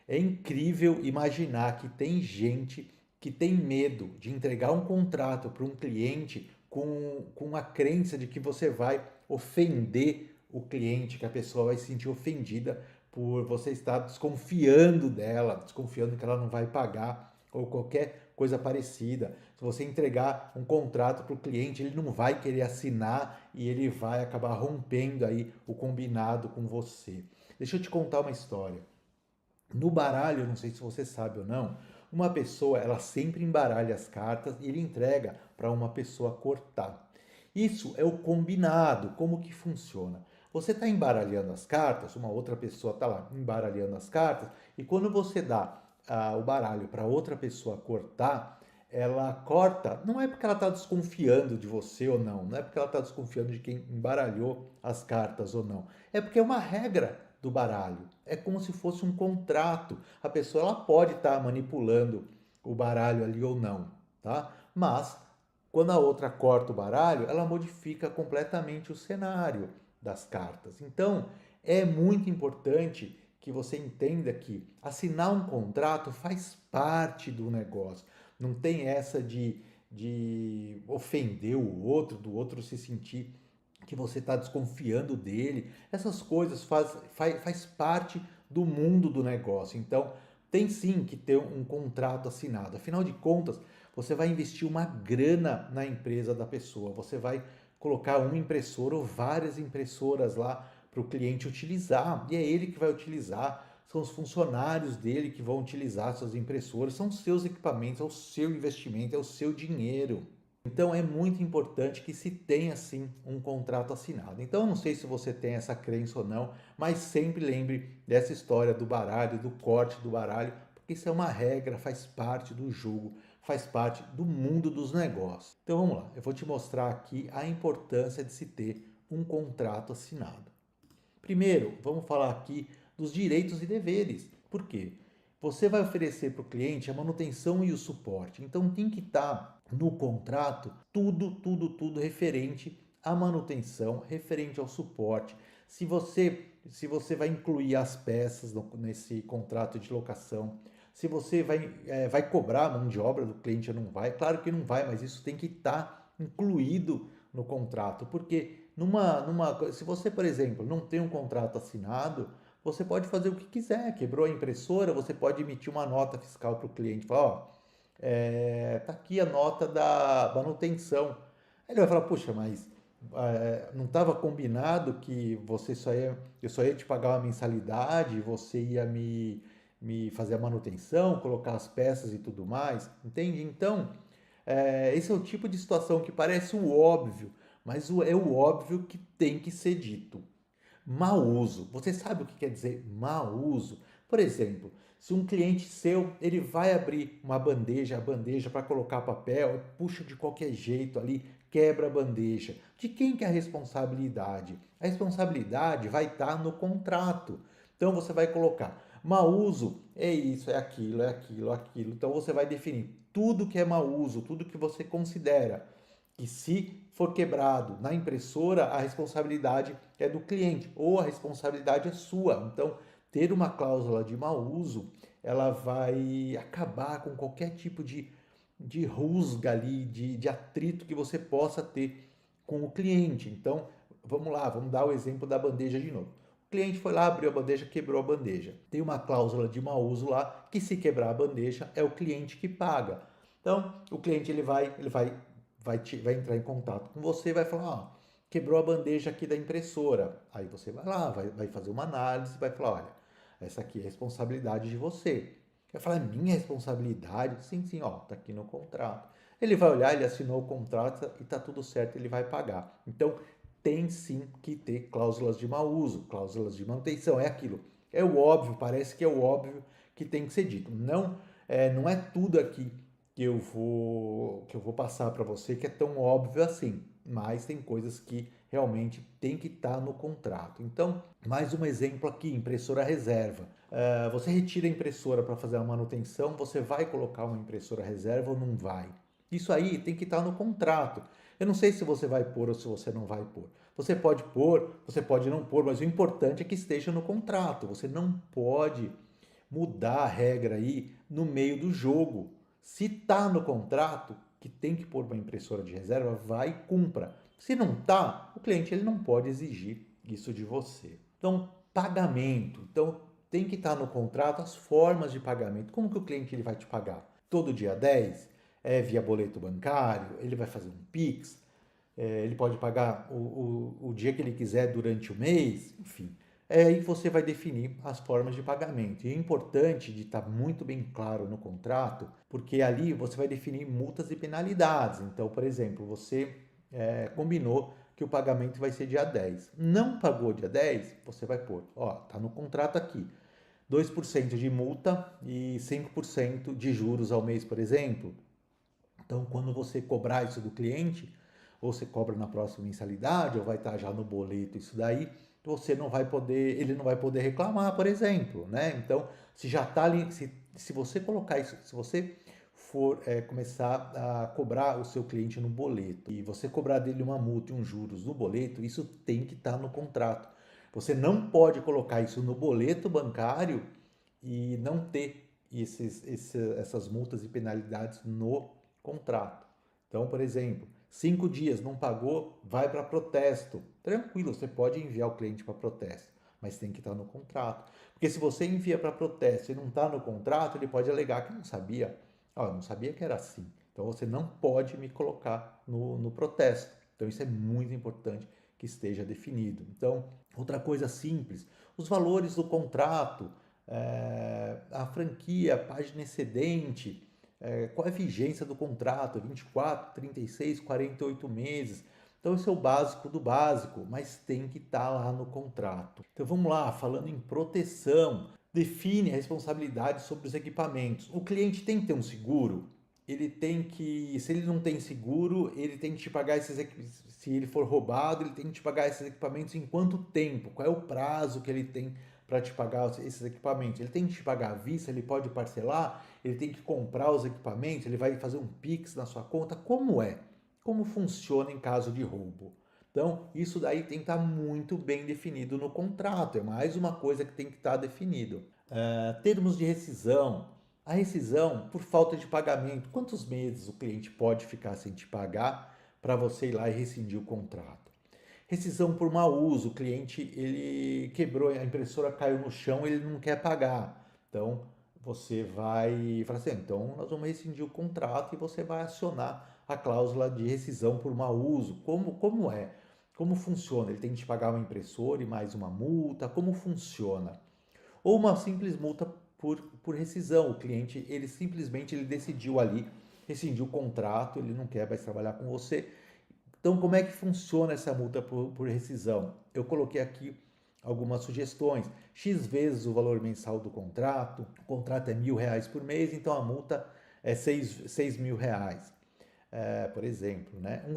É incrível imaginar que tem gente que tem medo de entregar um contrato para um cliente com a crença de que você vai ofender o cliente, que a pessoa vai se sentir ofendida por você estar desconfiando dela, desconfiando que ela não vai pagar ou qualquer coisa parecida. Se você entregar um contrato para o cliente, ele não vai querer assinar e ele vai acabar rompendo aí o combinado com você. Deixa eu te contar uma história. No baralho, não sei se você sabe ou não, uma pessoa ela sempre embaralha as cartas e ele entrega para uma pessoa cortar. Isso é o combinado. Como que funciona? Você está embaralhando as cartas, uma outra pessoa está lá embaralhando as cartas, e quando você dá o baralho para outra pessoa cortar, ela corta, não é porque ela está desconfiando de você ou não, não é porque ela está desconfiando de quem embaralhou as cartas ou não, é porque é uma regra do baralho. É como se fosse um contrato. A pessoa ela pode estar manipulando o baralho ali ou não, tá? Mas quando a outra corta o baralho, ela modifica completamente o cenário das cartas. Então, é muito importante que você entenda que assinar um contrato faz parte do negócio. Não tem essa de ofender o outro, do outro se sentir que você está desconfiando dele. Essas coisas faz parte do mundo do negócio. Então, tem sim que ter um contrato assinado. Afinal de contas, você vai investir uma grana na empresa da pessoa. Você vai colocar uma impressora ou várias impressoras lá para o cliente utilizar. E é ele que vai utilizar. São os funcionários dele que vão utilizar suas impressoras. São seus equipamentos, é o seu investimento, é o seu dinheiro. Então é muito importante que se tenha sim um contrato assinado. Então eu não sei se você tem essa crença ou não, mas sempre lembre dessa história do baralho, do corte do baralho, porque isso é uma regra, faz parte do jogo, faz parte do mundo dos negócios. Então vamos lá, eu vou te mostrar aqui a importância de se ter um contrato assinado. Primeiro, vamos falar aqui dos direitos e deveres. Por quê? Você vai oferecer para o cliente a manutenção e o suporte. Então tem que estar no contrato tudo referente à manutenção, referente ao suporte. Se você vai incluir as peças nesse contrato de locação, se você vai cobrar a mão de obra do cliente ou não vai, claro que não vai, mas isso tem que estar incluído no contrato, porque se você, por exemplo, não tem um contrato assinado, você pode fazer o que quiser. Quebrou a impressora, você pode emitir uma nota fiscal para o cliente. Falar, ó, tá aqui a nota da manutenção. Aí ele vai falar, puxa, mas não estava combinado que eu só ia te pagar uma mensalidade, você ia me fazer a manutenção, colocar as peças e tudo mais, entende? Então, esse é o tipo de situação que parece o óbvio, mas é o óbvio que tem que ser dito. Mau uso. Você sabe o que quer dizer mau uso? Por exemplo, se um cliente seu, ele vai abrir uma bandeja, a bandeja para colocar papel, puxa de qualquer jeito ali, quebra a bandeja. De quem que é a responsabilidade? A responsabilidade vai estar no contrato. Então você vai colocar mau uso é isso, é aquilo, é aquilo, é aquilo. Então você vai definir tudo que é mau uso, tudo que você considera que se for quebrado na impressora, a responsabilidade é do cliente ou a responsabilidade é sua. Então, ter uma cláusula de mau uso, ela vai acabar com qualquer tipo de rusga ali, de atrito que você possa ter com o cliente. Então, vamos lá, vamos dar o exemplo da bandeja de novo. O cliente foi lá, abriu a bandeja, quebrou a bandeja. Tem uma cláusula de mau uso lá que se quebrar a bandeja é o cliente que paga. Então, o cliente vai entrar em contato com você e vai falar, ó, quebrou a bandeja aqui da impressora. Aí você vai lá, vai fazer uma análise, vai falar, olha, essa aqui é responsabilidade de você. Vai falar, é minha responsabilidade? Sim, sim, ó, tá aqui no contrato. Ele vai olhar, ele assinou o contrato e tá tudo certo, ele vai pagar. Então, tem sim que ter cláusulas de mau uso, cláusulas de manutenção, é aquilo. É o óbvio, parece que é o óbvio que tem que ser dito. Não é tudo aqui que eu vou passar para você que é tão óbvio assim, mas tem coisas que realmente tem que estar no contrato. Então, mais um exemplo aqui, impressora reserva. Você retira a impressora para fazer a manutenção, você vai colocar uma impressora reserva ou não vai? Isso aí tem que estar no contrato. Eu não sei se você vai pôr ou se você não vai pôr. Você pode pôr, você pode não pôr, mas o importante é que esteja no contrato. Você não pode mudar a regra aí no meio do jogo. Se tá no contrato que tem que pôr uma impressora de reserva, vai e cumpra. Se não tá, o cliente ele não pode exigir isso de você. Então, pagamento. Então, tem que estar no contrato as formas de pagamento. Como que o cliente ele vai te pagar? Todo dia 10? É via boleto bancário? Ele vai fazer um Pix? Ele pode pagar o dia que ele quiser durante o mês? Enfim, é aí que você vai definir as formas de pagamento. E é importante de estar muito bem claro no contrato, porque ali você vai definir multas e penalidades. Então, por exemplo, você combinou que o pagamento vai ser dia 10. Não pagou dia 10, você vai pôr, ó, tá no contrato aqui, 2% de multa e 5% de juros ao mês, por exemplo. Então, quando você cobrar isso do cliente, ou você cobra na próxima mensalidade, ou vai estar já no boleto isso daí, você não vai poder, ele não vai poder reclamar, por exemplo, né? Então, se já está ali, se você colocar isso, se você for começar a cobrar o seu cliente no boleto e você cobrar dele uma multa e uns juros no boleto, isso tem que estar no contrato. Você não pode colocar isso no boleto bancário e não ter essas multas e penalidades no contrato. Então, por exemplo, 5 dias não pagou, vai para protesto. Tranquilo, você pode enviar o cliente para protesto, mas tem que estar no contrato. Porque se você envia para protesto e não está no contrato, ele pode alegar que não sabia. Ah, eu não sabia que era assim. Então você não pode me colocar no protesto. Então isso é muito importante que esteja definido. Então, outra coisa simples, os valores do contrato, a franquia, a página excedente, qual é a vigência do contrato, 24, 36, 48 meses. Então, esse é o básico do básico, mas tem que estar lá no contrato. Então, vamos lá, falando em proteção, define a responsabilidade sobre os equipamentos. O cliente tem que ter um seguro, ele tem que, se ele não tem seguro, ele tem que te pagar se ele for roubado, ele tem que te pagar esses equipamentos em quanto tempo, qual é o prazo que ele tem para te pagar esses equipamentos. Ele tem que te pagar à vista, ele pode parcelar, ele tem que comprar os equipamentos, ele vai fazer um Pix na sua conta. Como é? Como funciona em caso de roubo? Então, isso daí tem que estar muito bem definido no contrato. É mais uma coisa que tem que estar definido. Termos de rescisão. A rescisão por falta de pagamento. Quantos meses o cliente pode ficar sem te pagar para você ir lá e rescindir o contrato? Rescisão por mau uso, o cliente ele quebrou, a impressora caiu no chão, ele não quer pagar. Então você vai falar assim, então nós vamos rescindir o contrato e você vai acionar a cláusula de rescisão por mau uso. Como é? Como funciona? Ele tem que te pagar uma impressora e mais uma multa? Como funciona? Ou uma simples multa por rescisão. O cliente ele simplesmente ele decidiu ali rescindir o contrato, ele não quer mais trabalhar com você. Então, como é que funciona essa multa por rescisão? Eu coloquei aqui algumas sugestões. X vezes o valor mensal do contrato, o contrato é R$ 1.000 por mês, então a multa é R$ 6.000, por exemplo. Né? Um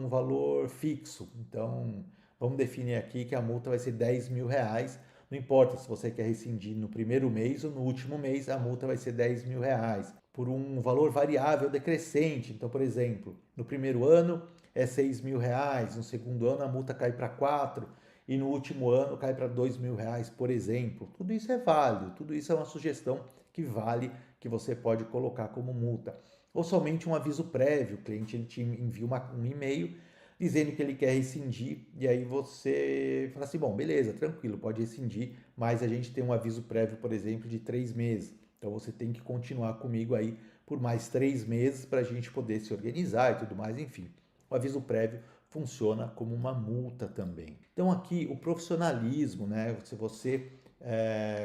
valor fixo, então vamos definir aqui que a multa vai ser R$ 10.000. Não importa se você quer rescindir no primeiro mês ou no último mês, a multa vai ser R$ 10.000. Por um valor variável decrescente, então, por exemplo, no primeiro ano é R$ 6.000, no segundo ano a multa cai para 4 e no último ano cai para R$ 2.000, por exemplo. Tudo isso é válido, tudo isso é uma sugestão que vale, que você pode colocar como multa. Ou somente um aviso prévio, o cliente ele te envia um e-mail dizendo que ele quer rescindir, e aí você fala assim, bom, beleza, tranquilo, pode rescindir, mas a gente tem um aviso prévio, por exemplo, de 3 meses. Então você tem que continuar comigo aí por mais 3 meses para a gente poder se organizar e tudo mais, enfim. O aviso prévio funciona como uma multa também. Então aqui o profissionalismo, né? Se você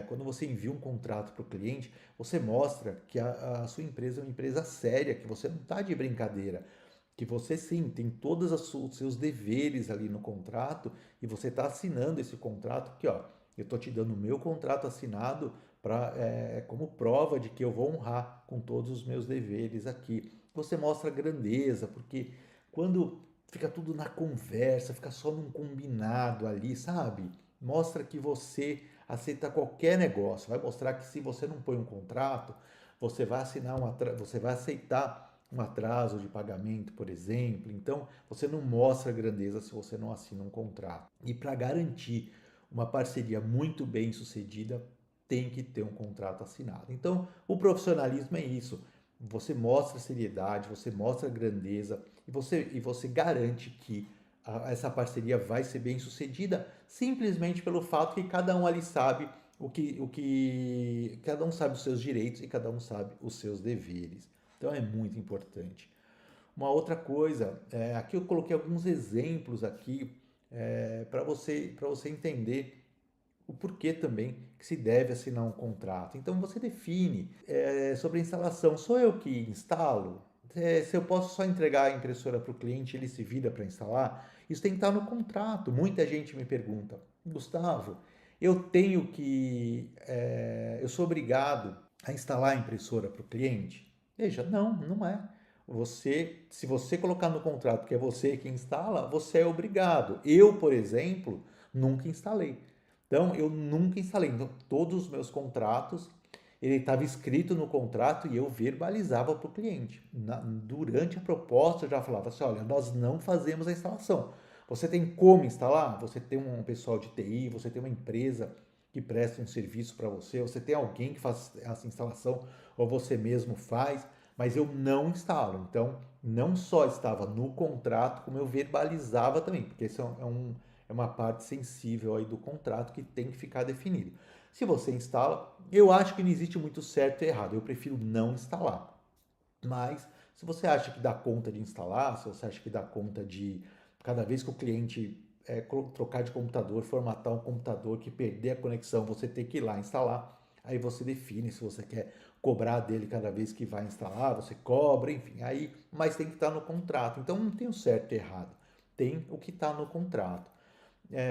quando você envia um contrato para o cliente, você mostra que a sua empresa é uma empresa séria, que você não está de brincadeira, que você sim tem todos os seus deveres ali no contrato e você está assinando esse contrato aqui, ó. Eu estou te dando o meu contrato assinado como prova de que eu vou honrar com todos os meus deveres aqui. Você mostra grandeza, porque quando fica tudo na conversa, fica só num combinado ali, sabe? Mostra que você aceita qualquer negócio. Vai mostrar que se você não põe um contrato, você vai você vai aceitar um atraso de pagamento, por exemplo. Então, você não mostra grandeza se você não assina um contrato. E para garantir uma parceria muito bem sucedida, tem que ter um contrato assinado. Então, o profissionalismo é isso. Você mostra seriedade, você mostra grandeza e você garante que essa parceria vai ser bem sucedida simplesmente pelo fato que cada um ali sabe cada um sabe os seus direitos e cada um sabe os seus deveres. Então é muito importante. Uma outra coisa, aqui eu coloquei alguns exemplos aqui para você entender o porquê também que se deve assinar um contrato. Então você define sobre a instalação. Sou eu que instalo? Se eu posso só entregar a impressora para o cliente, ele se vira para instalar? Isso tem que estar no contrato. Muita gente me pergunta, Gustavo, eu sou obrigado a instalar a impressora para o cliente? Veja, não, não é. Se você colocar no contrato que é você que instala, você é obrigado. Eu, por exemplo, nunca instalei. Então, eu nunca instalei. Então, todos os meus contratos, ele estava escrito no contrato e eu verbalizava para o cliente. Durante a proposta, eu já falava assim: olha, nós não fazemos a instalação. Você tem como instalar? Você tem um pessoal de TI, você tem uma empresa que presta um serviço para você, você tem alguém que faz essa instalação ou você mesmo faz, mas eu não instalo. Então, não só estava no contrato, como eu verbalizava também, porque isso é uma parte sensível aí do contrato que tem que ficar definido. Se você instala, eu acho que não existe muito certo e errado, eu prefiro não instalar. Mas se você acha que dá conta de instalar, se você acha que dá conta de cada vez que o cliente trocar de computador, formatar um computador que perder a conexão, você ter que ir lá instalar, aí você define se você quer cobrar dele cada vez que vai instalar, você cobra, enfim, aí, mas tem que estar no contrato. Então não tem o certo e errado, tem o que está no contrato.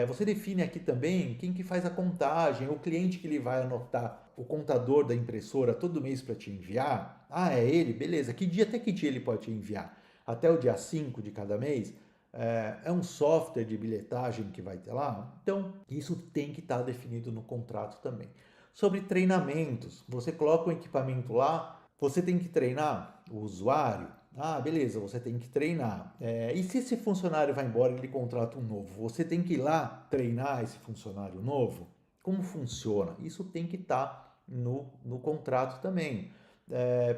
Você define aqui também quem que faz a contagem, o cliente que ele vai anotar o contador da impressora todo mês para te enviar. Ah, é ele? Beleza. Até que dia ele pode te enviar? Até o dia 5 de cada mês? É um software de bilhetagem que vai ter lá? Então, isso tem que estar definido no contrato também. Sobre treinamentos, você coloca um equipamento lá, você tem que treinar o usuário. Ah, beleza, você tem que treinar. E se esse funcionário vai embora e ele contrata um novo? Você tem que ir lá treinar esse funcionário novo? Como funciona? Isso tem que estar no contrato também.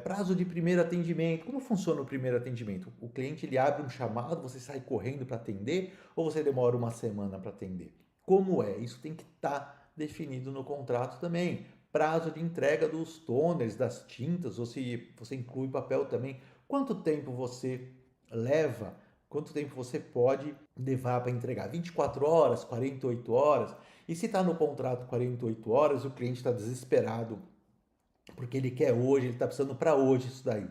Prazo de primeiro atendimento. Como funciona o primeiro atendimento? O cliente ele abre um chamado, você sai correndo para atender ou você demora uma semana para atender? Como é? Isso tem que estar definido no contrato também. Prazo de entrega dos toners, das tintas, ou se você inclui papel também. Quanto tempo você leva? Quanto tempo você pode levar para entregar? 24 horas, 48 horas? E se está no contrato 48 horas, o cliente está desesperado porque ele quer hoje, ele está precisando para hoje isso daí.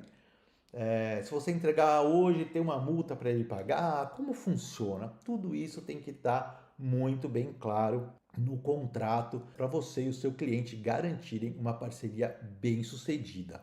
Se você entregar hoje, tem uma multa para ele pagar. Como funciona? Tudo isso tem que estar muito bem claro no contrato para você e o seu cliente garantirem uma parceria bem sucedida.